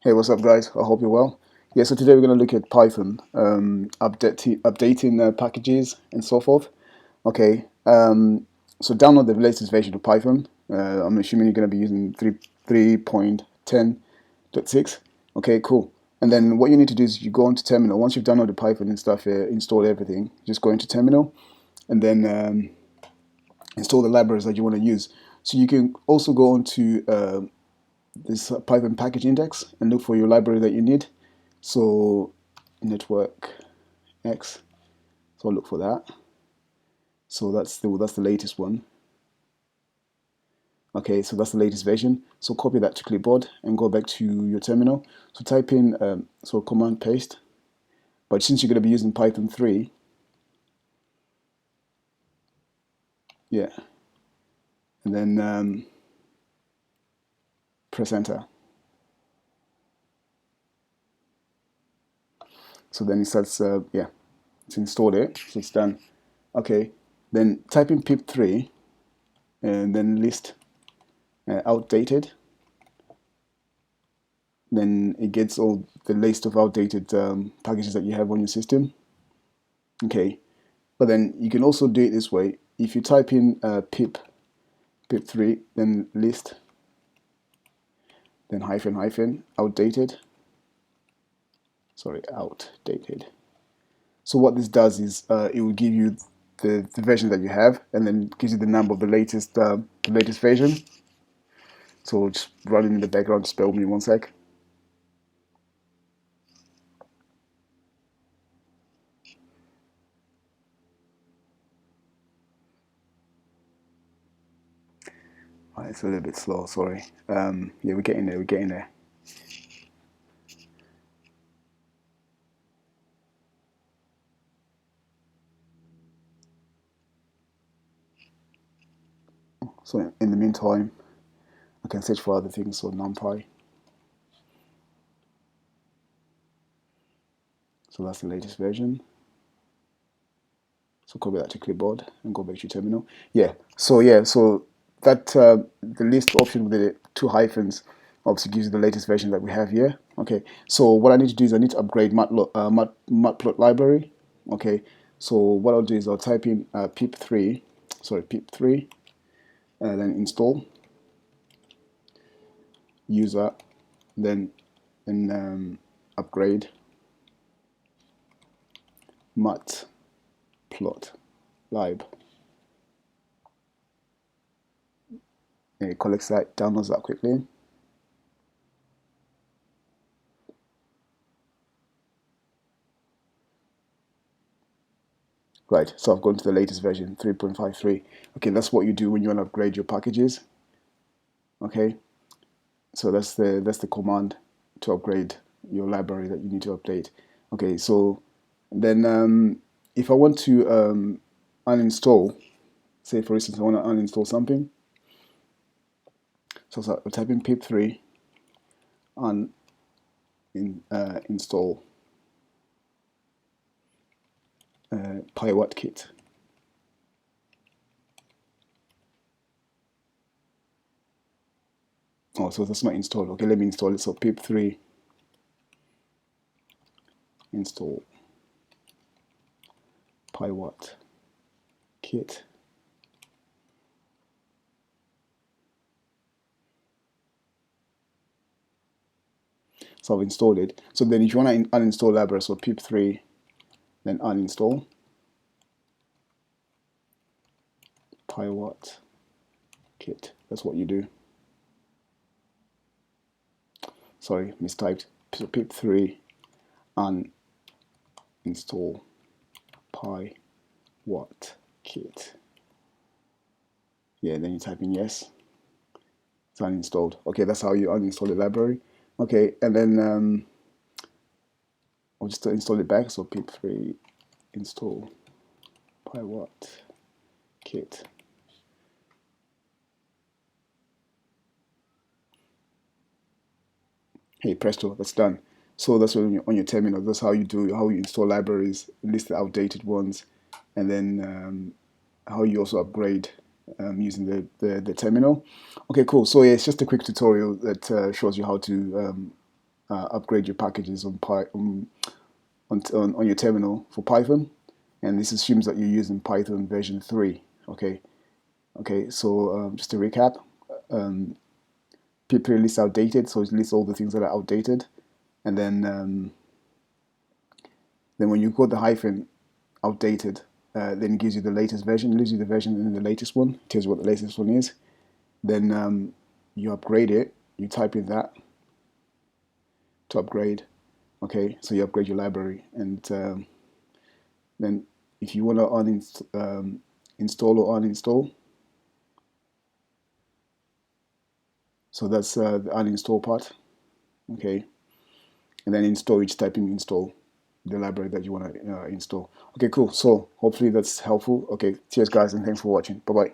Hey, what's up, guys? I hope you're well. Yeah, so today we're going to look at Python, updating packages and so forth. Okay, so download the latest version of Python. I'm assuming you're going to be using 3.10.6. Okay, cool. And then what you need to do is you go into Terminal. Once you've downloaded Python and stuff, installed everything, just go into Terminal and then install the libraries that you want to use. So you can also go onto this Python package index and look for your library that you need. So network X. So I'll look for that. So that's the latest one. Okay, so that's the latest version. So copy that to clipboard and go back to your terminal. So type in command paste. But since you're going to be using Python 3, yeah, and then press enter. So then it starts, it's installed it, so it's done. Okay, then type in pip3 and then list outdated. Then it gets all the list of outdated packages that you have on your system. Okay, but then you can also do it this way. If you type in pip3, then list, then hyphen outdated. Sorry, outdated. So what this does is it will give you the version that you have, and then gives you the number of the latest version. So just run it in the background. Spare me 1 sec. It's a little bit slow. Sorry. Yeah, we're getting there. We're getting there. So in the meantime, I can search for other things. So NumPy. So that's the latest version. So copy that to clipboard and go back to your terminal. So that the list option with the two hyphens obviously gives you the latest version that we have here. Okay, so what I need to do is I need to upgrade matplot library. Okay, so what I'll do is I'll type in pip3, then install user, then upgrade matplot lib. And it collects that, downloads that quickly. Right, so I've gone to the latest version, 3.53. Okay, that's what you do when you want to upgrade your packages. Okay, so that's the command to upgrade your library that you need to update. Okay, so then if I want to uninstall, say for instance I want to uninstall something, so I'll type in pip3 install pywatkit. Oh, so that's not installed. Okay, let me install it. So pip3 install pywatkit. So I've installed it. So then if you want to uninstall library, so pip3, then uninstall pywatkit. That's what you do. Sorry, mistyped. So pip3 uninstall pywatkit. Yeah, then you type in yes. It's uninstalled. Okay, that's how you uninstall the library. Okay, and then I'll just install it back. So pip3 install pywatkit. Hey, presto, that's done. So that's on your terminal. That's how you install libraries, list the outdated ones, and then how you also upgrade using the terminal. Okay, cool. So yeah, it's just a quick tutorial that shows you how to upgrade your packages on on your terminal for Python, and this assumes that you're using Python version 3. Okay, so just to recap, pip lists outdated, so it lists all the things that are outdated, and then when you code the hyphen outdated, then it gives you the latest version, it gives you the version in the latest one, it tells you what the latest one is. Then you upgrade it, you type in that to upgrade. Okay, so you upgrade your library, and then if you want to install or uninstall, so that's the uninstall part. Okay, and then in storage, type in install the library that you want to install. Okay, cool. So hopefully that's helpful. Okay, cheers guys, and thanks for watching. Bye bye.